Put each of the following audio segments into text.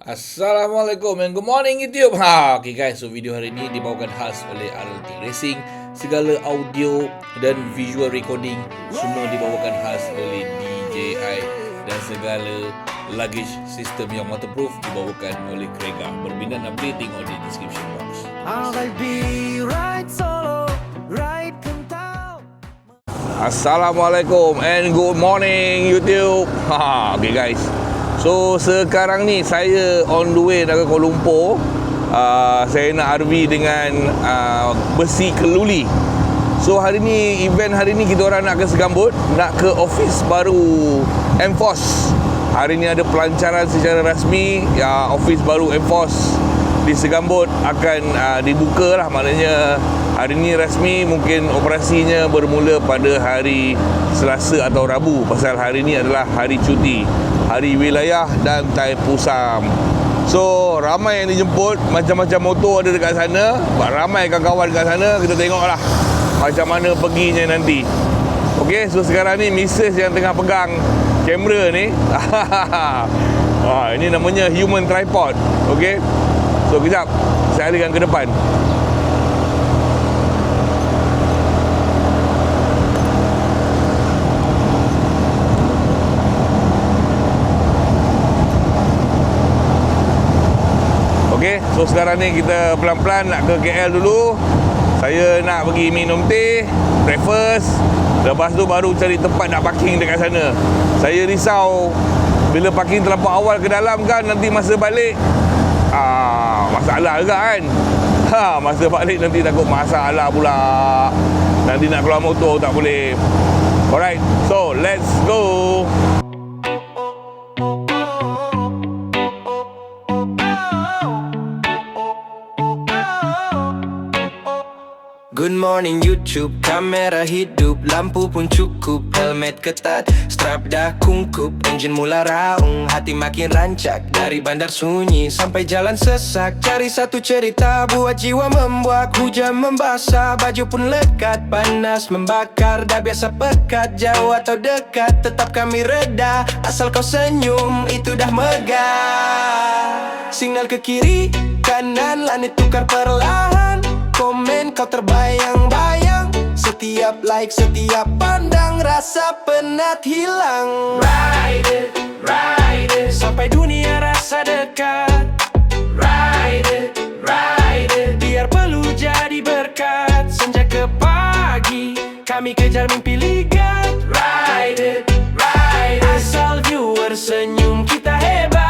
Assalamualaikum and good morning YouTube. Okay guys, so video hari ini dibawakan khas oleh RLT Racing. Segala audio dan visual recording semua dibawakan khas oleh DJI dan segala luggage system yang waterproof dibawakan oleh Krega. Berminat nak beli, tengok di description box. Assalamualaikum and good morning YouTube. Okay guys, so sekarang ni saya on the way nak ke Kuala Lumpur. Saya nak RV dengan besi keluli. So hari ni, event hari ni kita orang nak ke Segambut, nak ke office baru Enforce. Hari ni ada pelancaran secara rasmi, office baru Enforce di Segambut akan dibuka lah. Maknanya hari ni rasmi, mungkin operasinya bermula pada hari Selasa atau Rabu. Pasal hari ni adalah hari cuti, hari wilayah dan Taipusam. So ramai yang dijemput, macam-macam motor ada dekat sana, ramai kawan-kawan dekat sana. Kita tengoklah macam mana perginya nanti. Okey, so sekarang ni Mrs yang tengah pegang kamera ni ini namanya human tripod. Okey, so kejap saya alihkan ke depan. Okay, so sekarang ni kita pelan-pelan nak ke KL dulu. Saya nak pergi minum teh, breakfast. Lepas tu baru cari tempat nak parking dekat sana. Saya risau bila parking terlampau awal ke dalam kan, nanti masa balik masalah juga kan. Masa balik nanti takut masalah pula. Nanti nak keluar motor tak boleh. Alright, so let's go. Good morning YouTube, kamera hidup, lampu pun cukup, helmet ketat, strap dah kungkup, enjin mula raung, hati makin rancak. Dari bandar sunyi sampai jalan sesak, cari satu cerita buat jiwa membuak. Hujan membasah, baju pun lekat, panas membakar, dah biasa pekat. Jauh atau dekat, tetap kami reda, asal kau senyum, itu dah megah. Signal ke kiri, kanan, langit tukar perlahan. Komen kau terbayang-bayang, setiap like, setiap pandang, rasa penat hilang. Ride it, sampai dunia rasa dekat. Ride it, biar perlu jadi berkat. Senja ke pagi, kami kejar mimpi ligat. Ride it, asal viewer senyum kita hebat.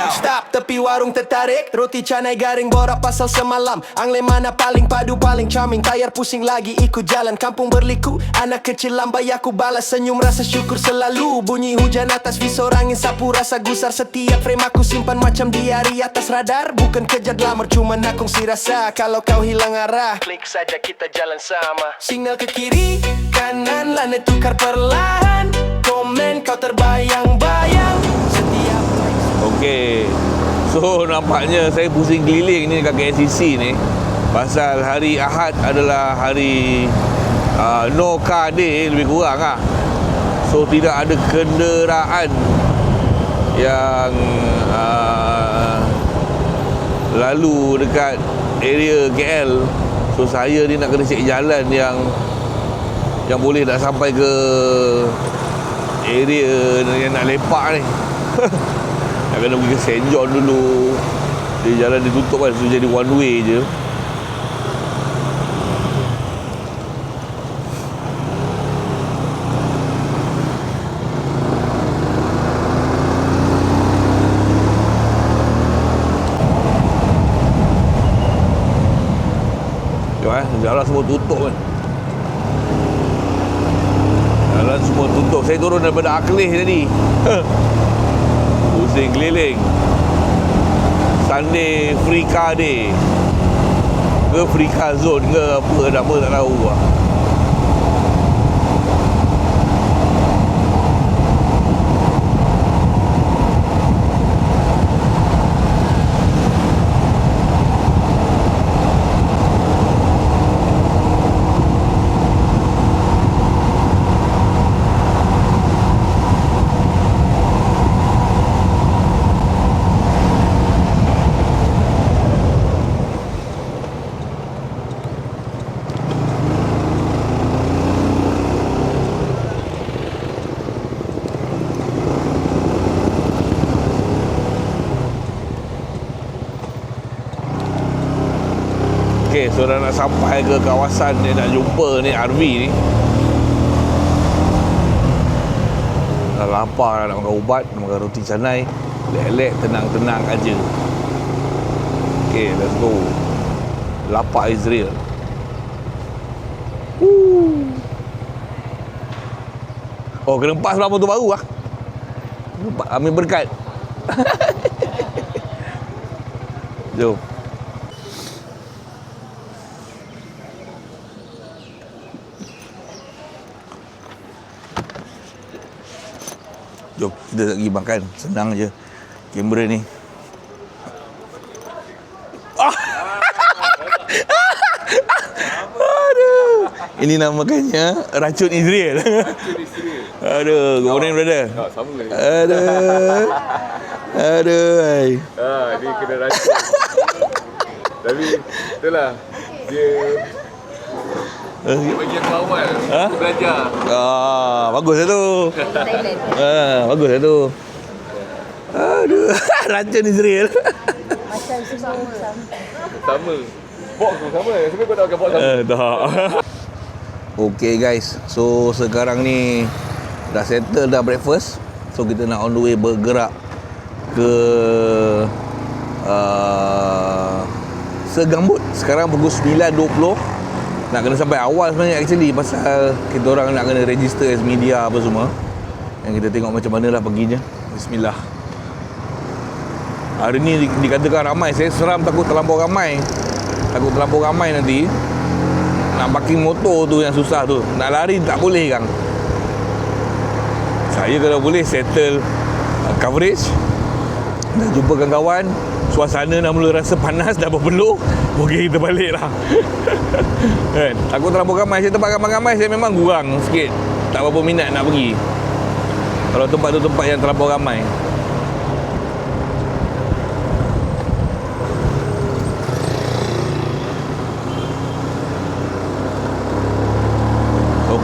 Stop, tepi warung tertarik, roti canai garing, borak pasal semalam. Angle mana paling padu, paling charming, tayar pusing lagi, ikut jalan kampung berliku. Anak kecil lambai aku balas senyum, rasa syukur selalu. Bunyi hujan atas visor angin sapu, rasa gusar. Setiap frame aku simpan macam diari atas radar. Bukan kejar glamour, cuma nakong si rasa. Kalau kau hilang arah, klik saja kita jalan sama. Signal ke kiri, kanan, langit tukar perlahan. Komen kau terbayang-bayang, setiap. Okey, so nampaknya saya pusing keliling ni dekat KLCC ni. Pasal hari Ahad adalah hari no car day lebih kurang lah. So tidak ada kenderaan yang lalu dekat area KL. So saya ni nak kena cek jalan yang boleh nak sampai ke area yang nak lepak ni. Nak kena pergi ke St. John dulu. Dia jalan ditutup kan, so jadi one way je. Jalan semua tutup kan. Jalan semua tutup. Saya turun daripada Akleh tadi. Pusing keliling. Sunday free car day ke free car zone ke apa nama tak tahu lah. Okay, so dah nak sampai ke kawasan ni, nak jumpa ni RV ni. Dah lapar, nak makan ubat, nak makan roti canai. Lek-lek, tenang-tenang aja. Okay, let's go. Lapar Israel. Oh, kena empas belah motor baru lah. Ambil berkat. Jom. Jom, kita nak pergi makan. Senang je. Kamera ni. Aduh. Ini namakannya Racun Israel. Aduh, good morning brother. Sama ke? Aduh. Aduh. Dia kena racun. Tapi itulah dia bagian awal belajar. Bagus lah tu. Bagus lah tu. Aduh, Racun Israel. Macam semua Sama. Box pun sama. Sebenarnya kau nak pakai box sama. Tak. Okay guys, so sekarang ni dah settle dah breakfast. So kita nak on the way bergerak ke Segambut. Sekarang pukul 9.20. Nak kena sampai awal sebenarnya actually, pasal kita orang nak kena register as media apa semua. Yang kita tengok macam mana lah perginya. Bismillah. Hari ni dikatakan ramai. Saya seram takut terlampau ramai. Takut terlampau ramai nanti. Nak parking motor tu yang susah tu. Nak lari tak boleh kan. Saya kalau boleh settle coverage, dah jumpa kawan-kawan, suasana dah mula rasa panas, dah berpeluh, okey kita balik lah. Kan? Takut terlampau ramai. Saya tempat ramai-ramai saya memang kurang sikit. Tak berapa minat nak pergi. Kalau tempat tu tempat yang terlampau ramai.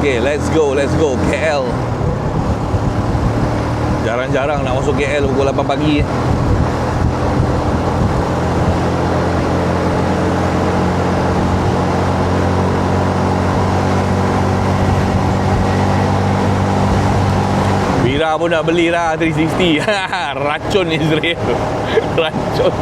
Okay, let's go KL. Jarang-jarang nak masuk KL pukul 8 pagi. Wira pun nak beli lah 360. Racun Israel. Racun.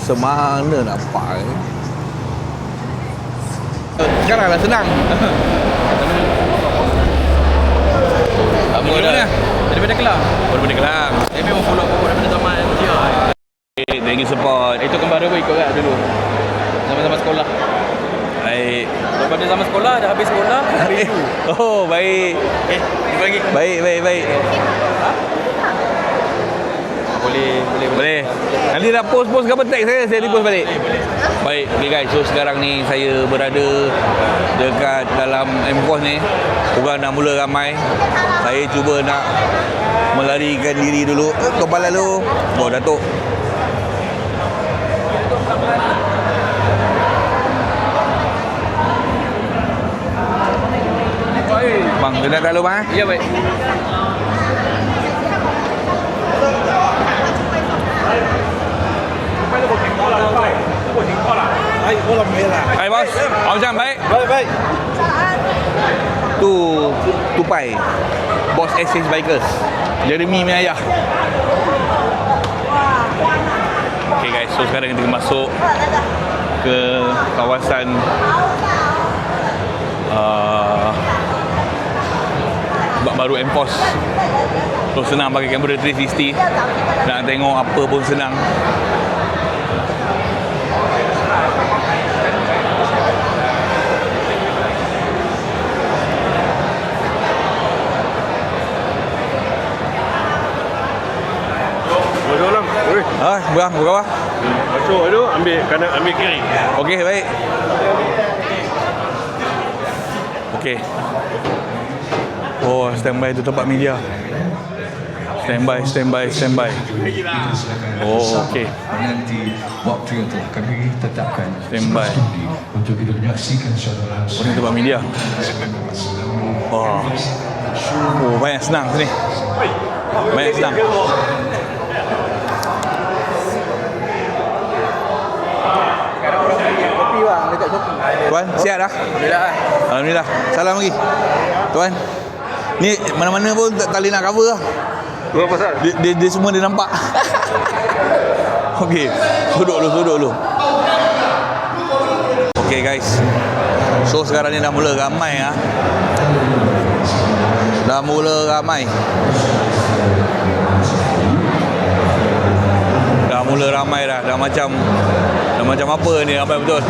Semana nak pakai. Sekarang lah senang. Apa dah? Daripada Kelang. Daripada Kelang. Saya memang follow apa daripada zaman dia. Thank you support. Itu kembar dua ikut kan dulu. Zaman-zaman sekolah. Baik. Daripada zaman sekolah, dah habis sekolah, habis tu. Oh, baik. Jumpa lagi. Baik. Boleh. Nanti dah post ke apa tag saya repost balik. Baik, okay guys. So sekarang ni saya berada dekat dalam M-Pos ni. Orang dah mula ramai. Saya cuba nak melarikan diri dulu. Kepala lu. Oh, Datuk. Bang, kena tak lu bang? Ya, baik. Hai bos, macam baik? Baik. Tu Tupai, bos Exchange Bikers, Jeremy punya ayah. Okay guys, so sekarang kita masuk ke kawasan baru M-Pos. So senang pakai kamera 360. Nak tengok apa pun senang. Masuk dalam. Bang, berapa? Masuk tu ambil kanan, ambil kiri. Okey, baik. Okey. Oh, standby tu tempat media. Standby. Oh, okey. Nanti waktu yang telah kami tetapkan Standby. untuk kita menyaksikan saudara Oh, ni tempat media. Assalamualaikum Wah. Oh, banyak senang sini. Banyak senang. Kopi bang, dekat Shopee. Tuan, sihat dah? Alhamdulillah. Alhamdulillah. Salam lagi. Tuan. Ni mana-mana pun tak boleh nak cover lah. Berapa pasal? Dia semua dia nampak. Okey. Duduk dulu. Okey guys. So sekarang ni dah mula ramai ah. Dah mula ramai. Dah macam apa ni, ramai betul.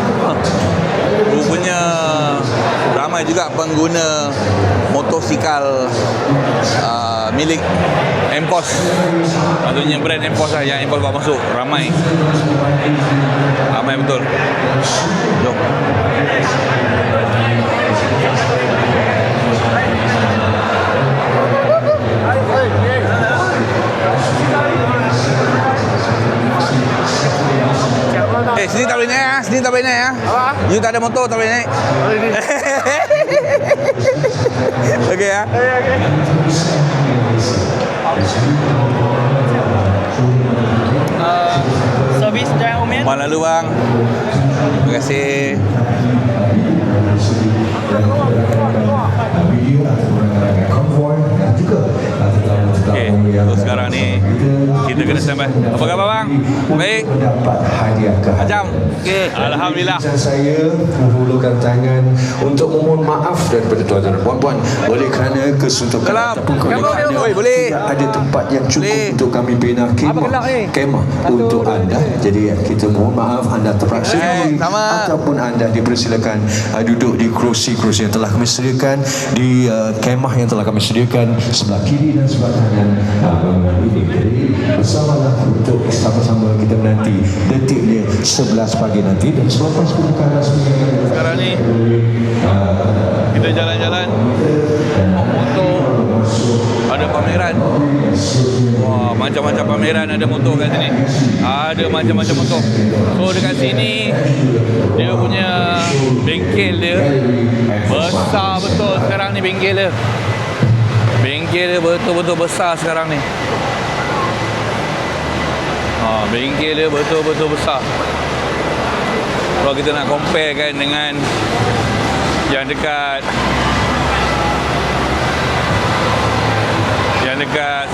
Rupanya ramai juga pengguna motosikal milik Empos. Maksudnya brand Empos lah, yang Empos bawa masuk. Ramai betul. Jom. Sini tak boleh naik ah. Sini tak boleh naik ah. Apa? You tak ada motor tak boleh naik. Okey ah. Okey. Servis jangan komen. Malam lalu bang. Terima kasih. Okey, so sekarang ni kita kena standby. Apa khabar bang? Baik. Macam? Okey, alhamdulillah. Saya menghulurkan tangan untuk memohon maaf daripada tuan-tuan dan puan-puan oleh kerana kesuntukan ataupun keonekan boleh. tidak ada tempat yang cukup Boleh. untuk kami bina kemah untuk anda. Jadi kita mohon maaf anda terpaksa sama. ataupun anda dipersilakan duduk di kerusi-kerusi yang telah kami sediakan di kemah yang telah kami sediakan sebelah kiri dan sebelah kanan bangunan ini. Jadi bersamalah untuk sama-sama kita menanti detiknya 11 pagi nanti dan selepas pembukaan rasmi Sekarang ni kita jalan-jalan motor, ada pameran. Wah, macam-macam pameran ada motor kat sini. Ada macam-macam motor. So dekat sini dia punya bengkel dia besar betul sekarang ni. Bengkel dia betul-betul besar sekarang ni. Bengkel dia betul-betul besar. Kalau kita nak compare kan dengan yang dekat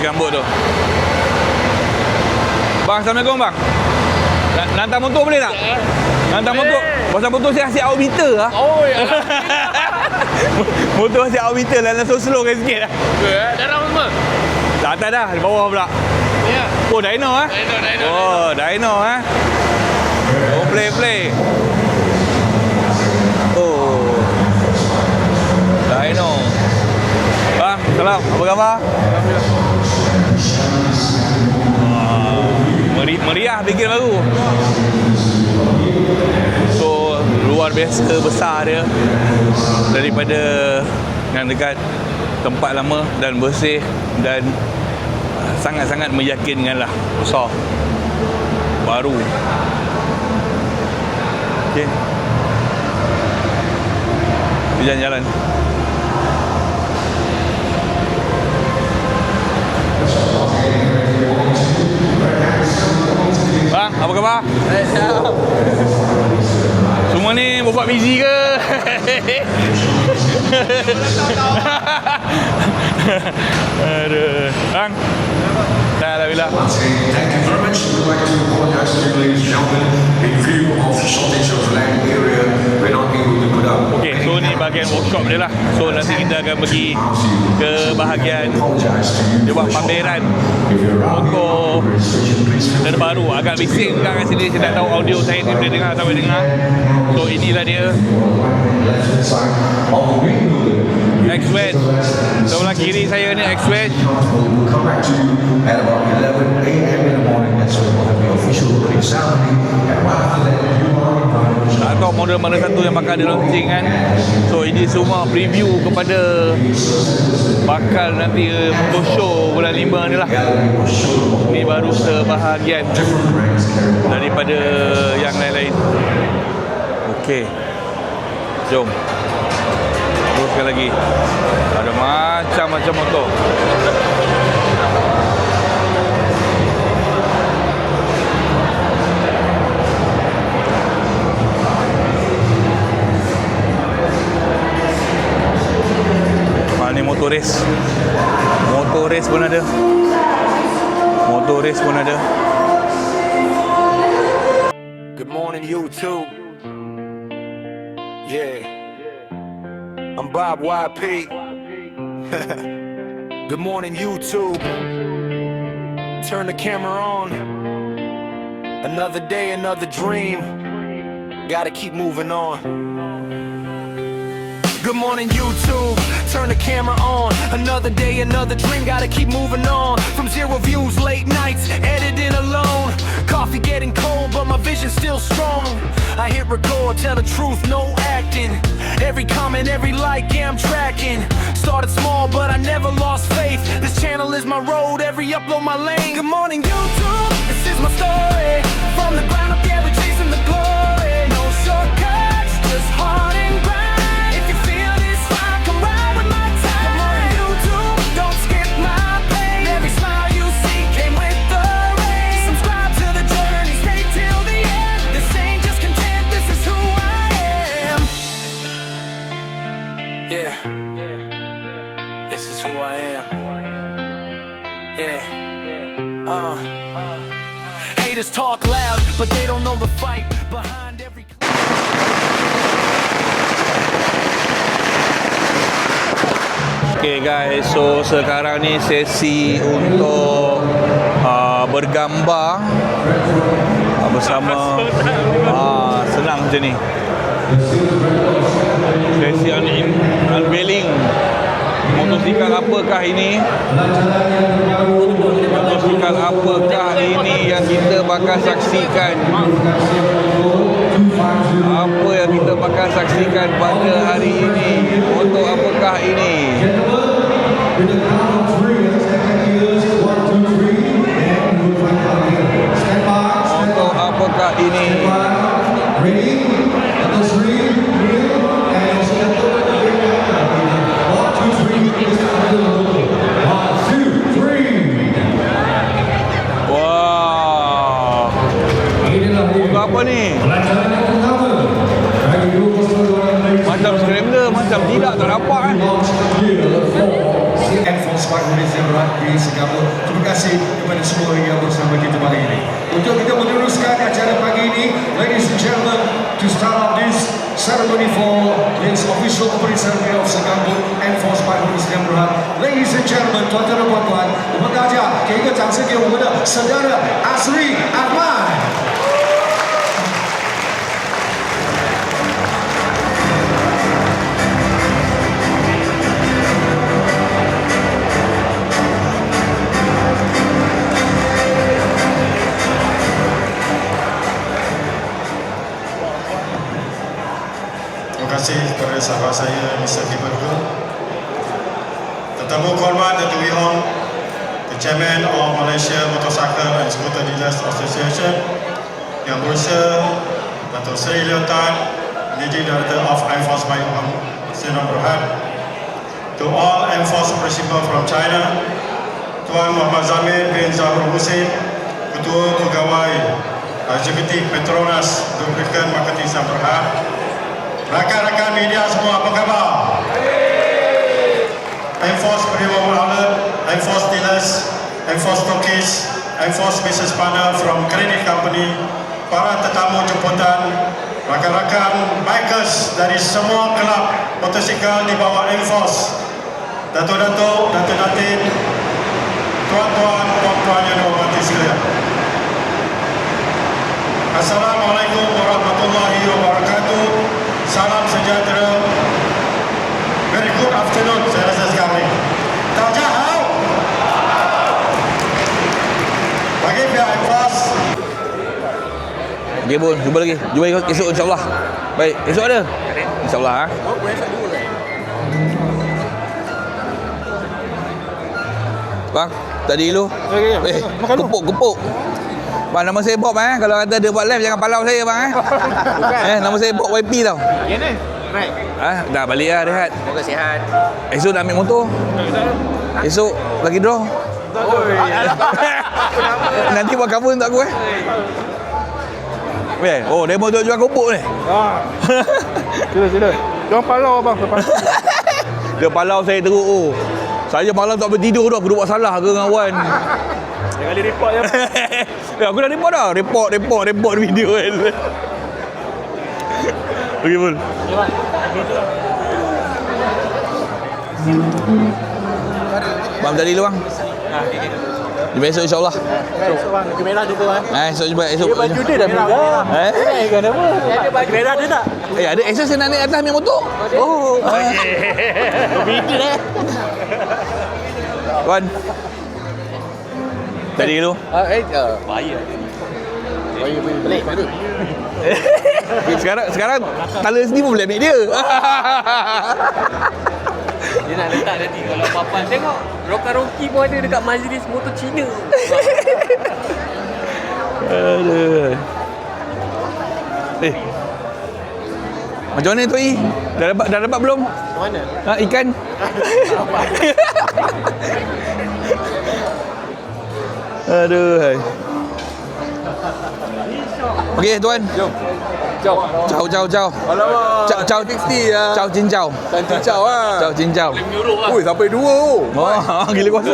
Segambut tu. Bang, Assalamualaikum bang. Nak hantar motor boleh tak? Hantar motor. Pasal motor saya asyik orbiter lah. Oh ya. Motor asyik orbiter lah. Langsung slow kan sikit lah. Darah semua. Tak dah. Di bawah pula. Ya. Oh, dyno ah. Dyno. Oh, dyno ah. Oh, play. Oh. Dyno. Bang, salam. Apa khabar? Meriah bikin baru. So luar biasa besar dia daripada yang dekat tempat lama, dan bersih dan sangat-sangat meyakinkan lah. Besar, baru. Okay, kita jalan-jalan. Bang, apa khabar? Semua ni buat busy ke? Aduh. Bang. Alhamdulillah. Thank you very much. We'd like to apologize to you, ladies and gentlemen. In view of the shortage of land area, we're not able to put up. Okey, so ni bahagian workshop dia lah. So nanti kita akan pergi ke bahagian dia buat pameran motor terbaru. Agak bising juga kat sini. Saya tak tahu audio saya ni boleh dengar atau boleh dengar. So inilah dia X-Wedge. Sebelah kiri saya ni X-Wedge. We'll come back to you at about 11 a.m. in the morning. That's when we'll have the official opening ceremony. And right after that, you are invited. Tak tahu model mana satu yang bakal dia launching kan. So ini semua preview kepada bakal nanti motor show bulan 5 ni lah. Ni baru sebahagian daripada yang lain-lain. Okey, jom terus sekali lagi. Ada macam-macam motor. Ni motor race. Motor race pun ada. Motor race pun ada. Good morning, YouTube. Yeah, I'm Bob YP. Good morning, YouTube. Turn the camera on. Another day, another dream. Gotta keep moving on. Good morning, YouTube. Turn the camera on. Another day, another dream. Gotta keep moving on. From 0 views, late nights, editing alone. Coffee getting cold, but my vision's still strong. I hit record, tell the truth, no acting. Every comment, every like, yeah, I'm tracking. Started small, but I never lost faith. This channel is my road, every upload my lane. Good morning, YouTube. This is my story. From the ground up, yeah, we're chasing the glory. No shortcuts, just hard and grind. Yeah, this is who I am. Yeah, haters talk loud, but they don't know the fight behind every. Okay guys, so sekarang ni sesi untuk bergambar bersama senang macam ni. Sesi unveiling motosikal apakah ini? Motosikal apakah ini yang kita bakal saksikan? Apa yang kita bakal saksikan pada hari ini? Motor apakah ini? Motor apakah ini? Wow. Motor apa ni? Macam scrambler, macam tidak terdapat kan? Enforce Park Malaysia Berat di Singapura. Terima kasih kepada semua yang bersama kita pagi ini. Untuk kita meneruskan acara pagi ini, ladies and gentlemen, to start off this ceremony for this official opening ceremony of Singapore Enforce Park Malaysia Berat. Ladies and gentlemen, tuan-tuan dan puan-puan, 我们大家给一个掌声给我们的 Saudara Azri Ahmad. Terima kasih kepada sahabat saya Mr. Kibargo. Tetamu hormat Datuk Wee Hong, the Chairman of Malaysia Motorcycle and Scooter Dealers Association, Yang Berusaha Datuk Seri Leo Tan, Managing Director of Enforce by Sinan Berhad, to all Enforce principal from China, Tuan Muhammad Zamir bin Zahur Husin, Ketua Pegawai Eksekutif Petronas Lubricant Marketing Sinan Berhad, rakan-rakan media semua, apa khabar? Enforce Prima Outlet, Enforce Dealers, Enforce Stockists, Enforce Business Partner from Credit Company, para tetamu jemputan, rakan-rakan bikers dari semua kelab motosikal di bawah Enforce, Datuk-datuk, Datin-datin, tuan-tuan, puan-puan yang dihormati sekalian. Assalamualaikum warahmatullahi wabarakatuh. Salam sejahtera. Very good afternoon, saya rasa sekarang ni. Tajahau. Bagi pihak Enforce. Okay Bun, jumpa lagi. Jumpa lagi esok insyaAllah. Baik, esok ada? InsyaAllah ha? Bang, tadi dulu. Kepuk. Bang, nama saya Bob Kalau kata dia buat live jangan palau saya bang Nama saya Bob YP tau. Dah balik lah rehat. Semoga sihat. Esok nak ambil motor. Esok lagi draw. Nanti buat cover untuk aku Oh, demo tu jual kopok ni. Sila. Jangan palau abang. Dia palau saya teruk. Saya malam tak boleh tidur tu. Aku buat salah ke dengan Wan. Dia kali report je. Aku dah report dah. Report video kan. Okey, Bul. Bang tadi lu bang. Jumpa esok insyaAllah. Esok bang, baju merah juga bang. Esok jumpa esok. Baju dia dah merah. Kenapa? Ada baju merah dia tak? Ada esok saya nak naik atas ambil motor. Oh. Beda Wan. Tadi lu. Bahaya. Pelik baru. Sekarang tala sendiri pun boleh ambil dia. Dia nak letak nanti kalau apa-apa. Tengok Roka-Roki pun ada dekat majlis motor Cina. Aduh. Macam mana tu Dah dapat belum? Mana? Ikan? Aduh. Okey tuan. Jom. Ciao. Alamak. Ciao 60 lah. Ciao cincau. Cincau lah. Ciao cincau. Ui, sampai 2 tu. Gila kuasa.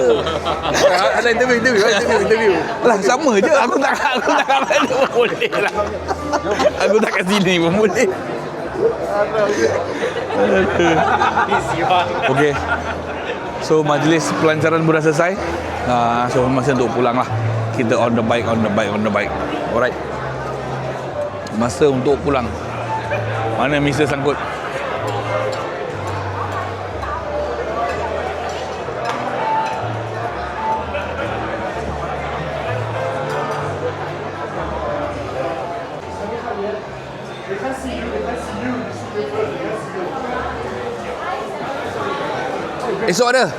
Ada interview. Lah sama je. Aku tak boleh lah. Aku tak kat sini pun boleh. Okey. So majlis pelancaran pun dah selesai. So masa untuk pulang lah. Kita on the bike. Alright. Masa untuk pulang. Mana Mr. Sangkut? Esok ada?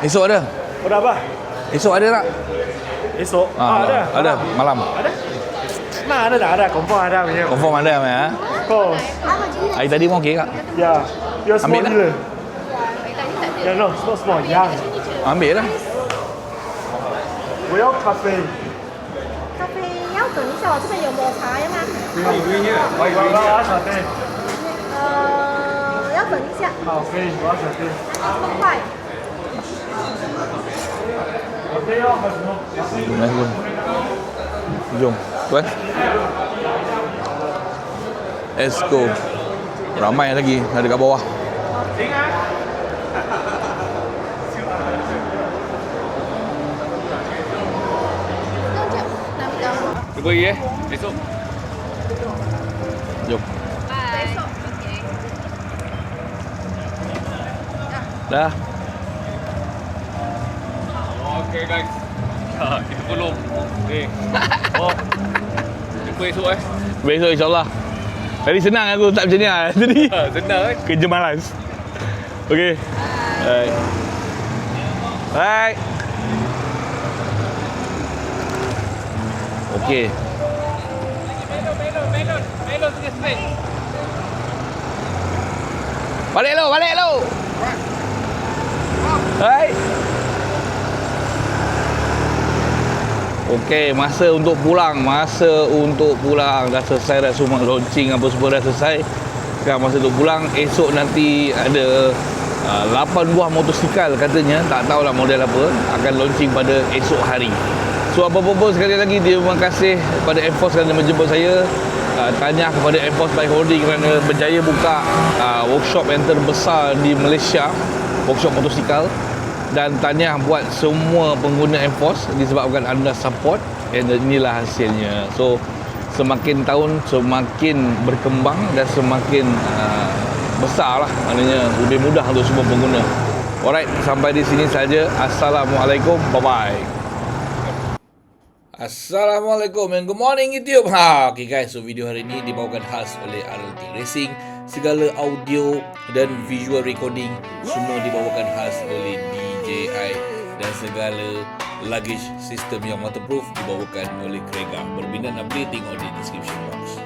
Esok ada? Udah apa? Esok ada tak? Esok? Ada. Malam. Nah, ada. Confirm ada punya. Confirm ada ya? Of course. Hari tadi mau okey tak? Ya. You're small Ambil lah. dealer. Yeah, no, it's not small. Young. Ambil lah. 我要咖啡。咖啡要等一下，我这边有抹茶呀吗？我要茶杯。要等一下，好，可以，我要茶杯。这么快？咖啡要喝什么？ Jom tuan. Let's go. Ramai lagi ada kat bawah. Cuba pergi esok. Jom. Besok, okey. Dah. Okay guys. Kita belum. Jumpa esok Besok insyaAllah. Tadi senang aku tak macam ni lah. Tadi senang kerja malas. Okey. Bye. Okey. Melon sikit straight. Balik lo. Hai. Okey, masa untuk pulang. Dah selesai dah semua launching apa semua dah selesai. Sekarang masa untuk pulang. Esok nanti ada 8 buah motosikal katanya. Tak tahulah model apa. Akan launching pada esok hari. So apa-apa pun sekali lagi terima kasih kepada Enforce kerana menjemput saya. Tahniah kepada Enforce Bike Holding kerana berjaya buka workshop yang terbesar di Malaysia, workshop motosikal. Dan tahniah buat semua pengguna Enforce disebabkan anda support, dan inilah hasilnya. So semakin tahun semakin berkembang dan semakin besar lah, maknanya lebih mudah untuk semua pengguna. Alright, sampai di sini saja. Assalamualaikum, bye bye. Assalamualaikum and good morning YouTube. Okay guys, so video hari ini dibawakan khas oleh RLT Racing. Segala audio dan visual recording semua dibawakan khas oleh DJI, dan segala luggage system yang waterproof dibawakan oleh Krega. Berminat nak beli, tengok di description box.